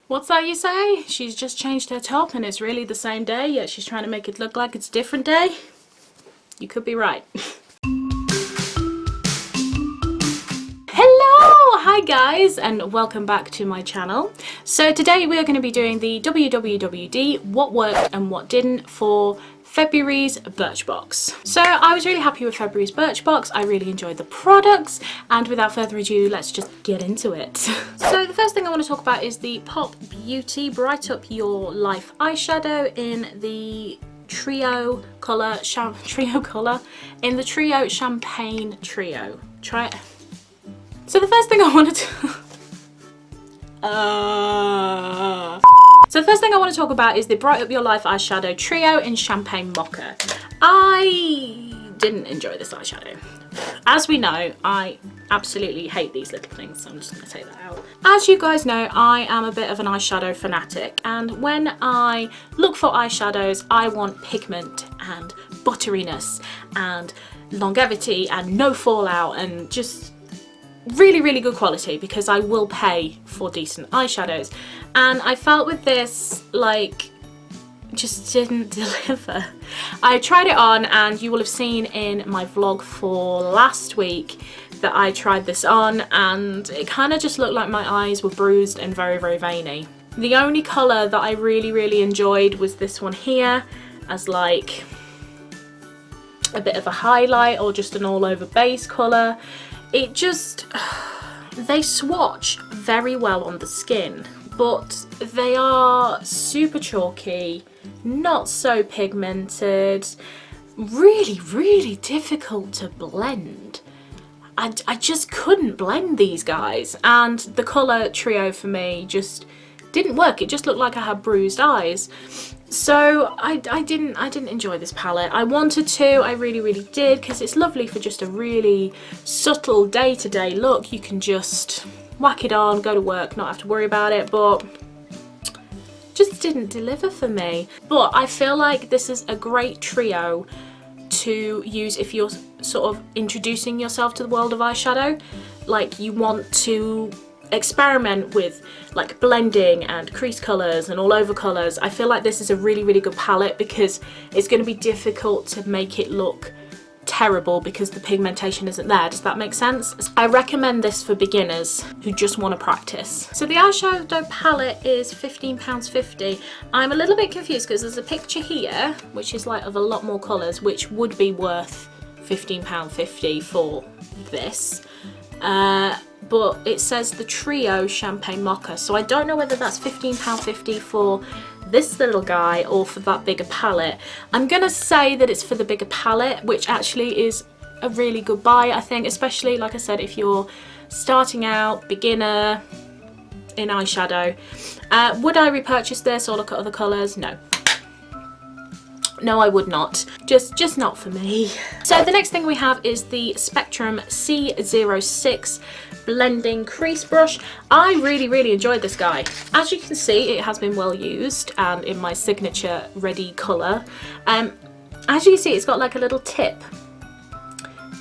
What's that you say? She's just changed her top and it's really the same day, yet she's trying to make it look like it's a different day? You could be right. Hello! Hi guys, and welcome back to my channel. So today we are going to be doing the W.W.W.D, what worked and what didn't for February's Birchbox. So I was really happy with February's Birchbox. I really enjoyed the products, and without further ado, let's just get into it. So the first thing I want to talk about is the Pop Beauty Bright Up Your Life eyeshadow in the Trio Colour, in the Trio Champagne Trio. Try it. So the first thing I wanted to So the first thing I want to talk about is the Bright Up Your Life eyeshadow trio in Champagne Mocha. I didn't enjoy this eyeshadow. As we know, I absolutely hate these little things, so I'm just going to take that out. As you guys know, I am a bit of an eyeshadow fanatic, and when I look for eyeshadows, I want pigment and butteriness and longevity and no fallout and just really good quality, because I will pay for decent eyeshadows, and I felt with this like just didn't deliver. I tried it on, and you will have seen in my vlog for last week that I tried this on, and it kind of just looked like my eyes were bruised and very veiny. The only colour that I really enjoyed was this one here, as like a bit of a highlight or just an all over base colour. It just, they swatch very well on the skin, but they are super chalky, not so pigmented, really difficult to blend. I just couldn't blend these guys, and the colour trio for me just didn't work. It just looked like I had bruised eyes. So I didn't enjoy this palette. I wanted to, I really did, because it's lovely for just a really subtle day-to-day look. You can just whack it on, go to work, not have to worry about it, but just didn't deliver for me. But I feel like this is a great trio to use if you're sort of introducing yourself to the world of eyeshadow. Like, you want to experiment with like blending and crease colours and all over colours. I feel like this is a really good palette, because it's going to be difficult to make it look terrible because the pigmentation isn't there. Does that make sense? I recommend this for beginners who just want to practice. So the eyeshadow palette is £15.50. I'm a little bit confused because there's a picture here which is like of a lot more colours, which would be worth £15.50 for this. But it says the Trio Champagne Mocha, so I don't know whether that's £15.50 for this little guy or for that bigger palette. I'm gonna say that it's for the bigger palette, which actually is a really good buy, I think, especially, like I said, if you're starting out, beginner in eyeshadow. Would I repurchase this or look at other colours? No, I would not. Just not for me. So the next thing we have is the Spectrum C06 blending crease brush. I really enjoyed this guy. As you can see, it has been well used and in my signature ready colour. As you can see, it's got like a little tip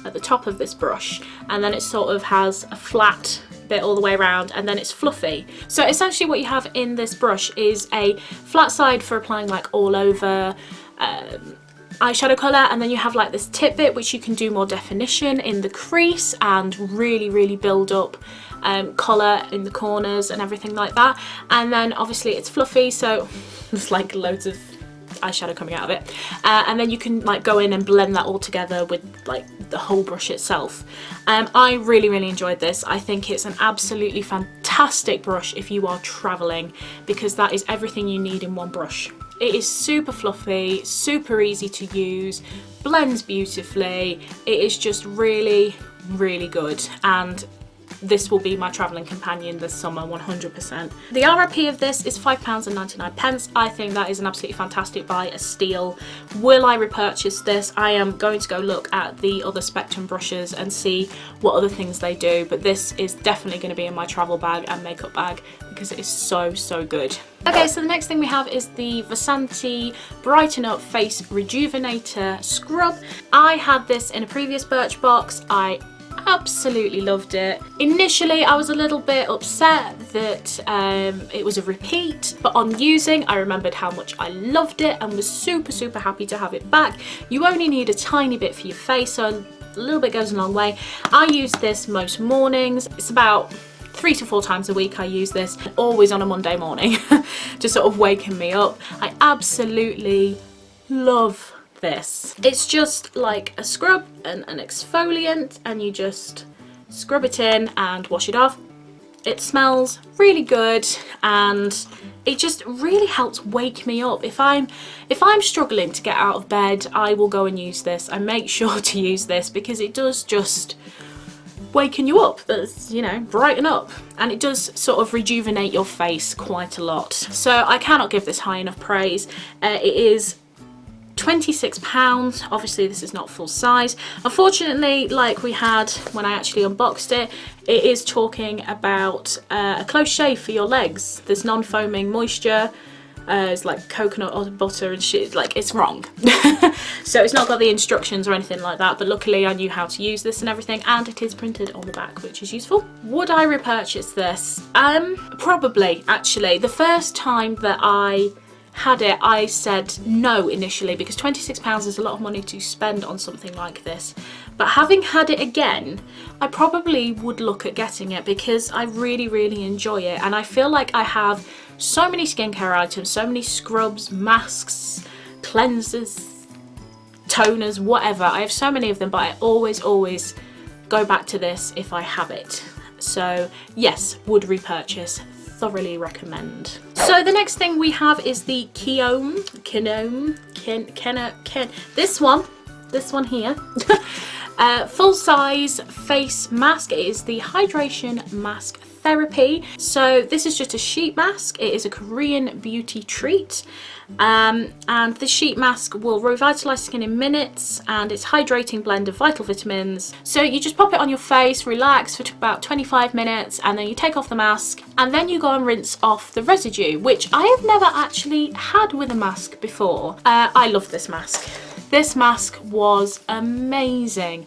at the top of this brush, and then it sort of has a flat bit all the way around, and then it's fluffy. So essentially what you have in this brush is a flat side for applying like all over eyeshadow colour, and then you have like this tip bit which you can do more definition in the crease and really build up colour in the corners and everything like that. And then obviously it's fluffy, so there's like loads of eyeshadow coming out of it, and then you can like go in and blend that all together with like the whole brush itself. I really enjoyed this. I think it's an absolutely fantastic brush if you are travelling, because that is everything you need in one brush. It is super fluffy, super easy to use, blends beautifully. It is just really good, and this will be my travelling companion this summer, 100%. The RRP of this is £5.99. I think that is an absolutely fantastic buy, a steal. Will I repurchase this? I am going to go look at the other Spectrum brushes and see what other things they do, but this is definitely going to be in my travel bag and makeup bag because it is so good. Okay, so the next thing we have is the Vasanti Brighten Up Face Rejuvenator Scrub. I had this in a previous Birchbox. I Absolutely loved it. Initially I was a little bit upset that it was a repeat, but on using I remembered how much I loved it and was super happy to have it back. You only need a tiny bit for your face, so a little bit goes a long way. I use this most mornings. It's about 3 to 4 times a week I use this, always on a Monday morning, just sort of waking me up. I absolutely love this. It's just like a scrub and an exfoliant, and you just scrub it in and wash it off. It smells really good and it just really helps wake me up. If I'm struggling to get out of bed, I will go and use this. I make sure to use this because it does just waken you up, that's, you know, brighten up, and it does sort of rejuvenate your face quite a lot. So I cannot give this high enough praise. It is £26. Obviously this is not full size. Unfortunately, like we had when I actually unboxed it, it is talking about a close shave for your legs. There's non-foaming moisture, it's like coconut or butter and shit, like it's wrong. So it's not got the instructions or anything like that, but luckily I knew how to use this and everything, and it is printed on the back, which is useful. Would I repurchase this? Probably, actually. The first time that I had it, I said no initially because £26 is a lot of money to spend on something like this. But having had it again, I probably would look at getting it because I really enjoy it, and I feel like I have so many skincare items, so many scrubs, masks, cleansers, toners, whatever. I have so many of them, but I always go back to this if I have it. So yes, would repurchase. Thoroughly recommend. So the next thing we have is the this one here. Full size face mask. It is the hydration mask therapy. So this is just a sheet mask. It is a Korean beauty treat. And the sheet mask will revitalize skin in minutes, and it's hydrating blend of vital vitamins. So you just pop it on your face, relax for about 25 minutes, and then you take off the mask, and then you go and rinse off the residue, which I have never actually had with a mask before. I love this mask. This mask was amazing.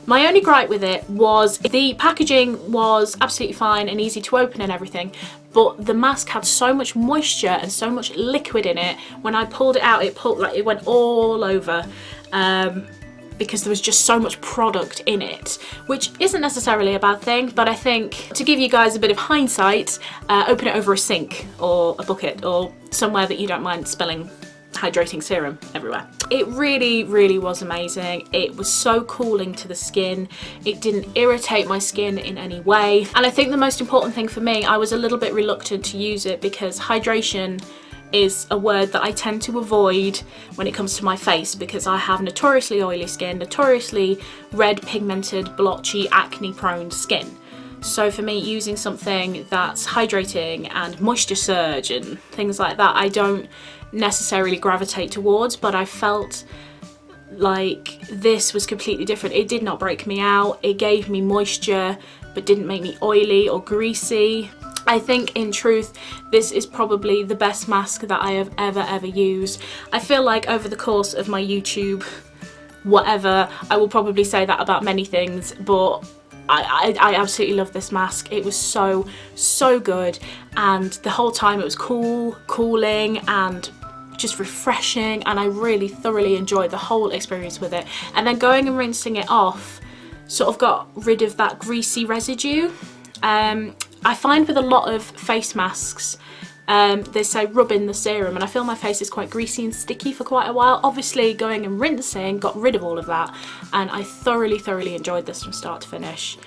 My only gripe with it was the packaging was absolutely fine and easy to open and everything, but the mask had so much moisture and so much liquid in it. When I pulled it out, it went all over because there was just so much product in it, which isn't necessarily a bad thing, but I think to give you guys a bit of hindsight, open it over a sink or a bucket or somewhere that you don't mind spilling hydrating serum everywhere. It really was amazing. It was so cooling to the skin. It didn't irritate my skin in any way, and I think the most important thing for me, I was a little bit reluctant to use it because hydration is a word that I tend to avoid when it comes to my face because I have notoriously oily skin, notoriously red, pigmented, blotchy, acne prone skin. So for me, using something that's hydrating and moisture surge and things like that, I don't necessarily gravitate towards, but I felt like this was completely different. It did not break me out. It gave me moisture, but didn't make me oily or greasy. I think in truth, this is probably the best mask that I have ever used. I feel like over the course of my YouTube, whatever, I will probably say that about many things, but I absolutely love this mask. It was so good, and the whole time it was cooling and just refreshing, and I really thoroughly enjoyed the whole experience with it. And then going and rinsing it off sort of got rid of that greasy residue. I find with a lot of face masks, they say rub in the serum, and I feel my face is quite greasy and sticky for quite a while. Obviously going and rinsing got rid of all of that, and I thoroughly enjoyed this from start to finish,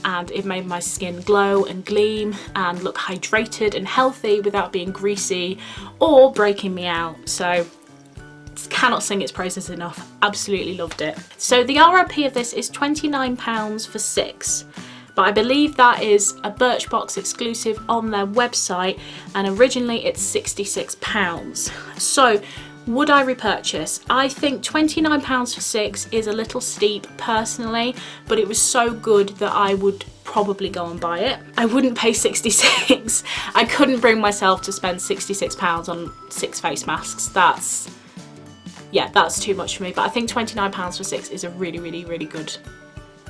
and it made my skin glow and gleam and look hydrated and healthy without being greasy or breaking me out. So cannot sing its praises enough. Absolutely loved it. So the RRP of this is £29 for 6. But I believe that is a Birchbox exclusive on their website, and originally it's £66. So would I repurchase? I think £29 for 6 is a little steep personally, but it was so good that I would probably go and buy it. I wouldn't pay 66. I couldn't bring myself to spend £66 on 6 face masks. That's too much for me. But I think £29 for 6 is a really good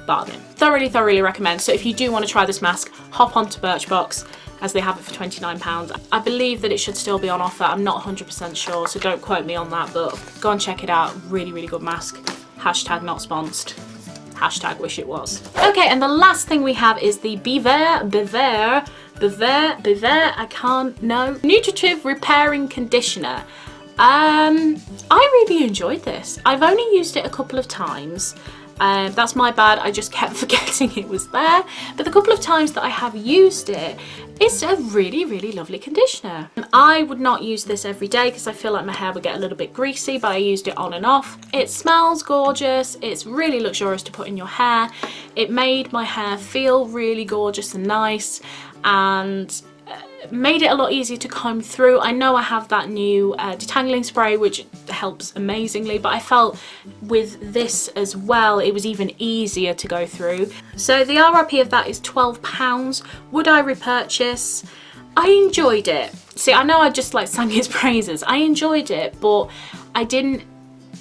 bargain. Thoroughly, thoroughly recommend. So if you do want to try this mask, hop onto Birchbox, as they have it for £29. I believe that it should still be on offer. I'm not 100% sure, so don't quote me on that, but go and check it out. Really, really good mask. Hashtag not sponsored. Hashtag wish it was. Okay, and the last thing we have is the I can't know. Nutritive Repairing Conditioner. I really enjoyed this. I've only used it a couple of times. That's my bad, I just kept forgetting it was there. But the couple of times that I have used it, it's a really, really lovely conditioner. I would not use this every day because I feel like my hair would get a little bit greasy, but I used it on and off. It smells gorgeous, it's really luxurious to put in your hair. It made my hair feel really gorgeous and nice, and made it a lot easier to comb through. I know I have that new detangling spray which helps amazingly, but I felt with this as well it was even easier to go through. So the RRP of that is £12. Would I repurchase? I enjoyed it. See, I know I just like sang its praises. I enjoyed it, but I didn't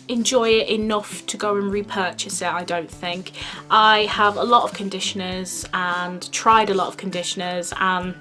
enjoy it enough to go and repurchase it, I don't think. I have a lot of conditioners and tried a lot of conditioners, and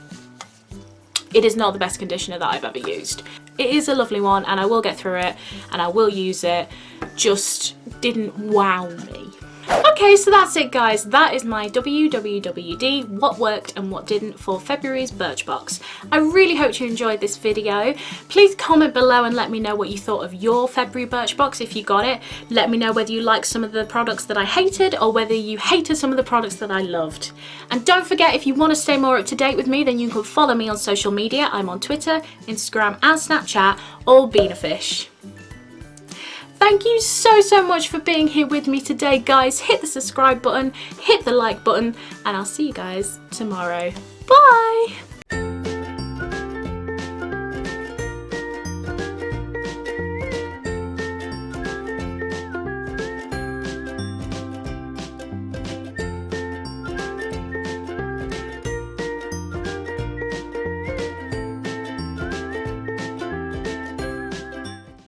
it is not the best conditioner that I've ever used. It is a lovely one and I will get through it and I will use it, just didn't wow me. Okay, so that's it guys. That is my W.W.W.D, what worked and what didn't for February's Birchbox. I really hope you enjoyed this video. Please comment below and let me know what you thought of your February Birchbox if you got it. Let me know whether you liked some of the products that I hated or whether you hated some of the products that I loved. And don't forget, if you want to stay more up to date with me, then you can follow me on social media. I'm on Twitter, Instagram and Snapchat, all Beenafish. Thank you so much for being here with me today, guys. Hit the subscribe button, hit the like button, and I'll see you guys tomorrow. Bye!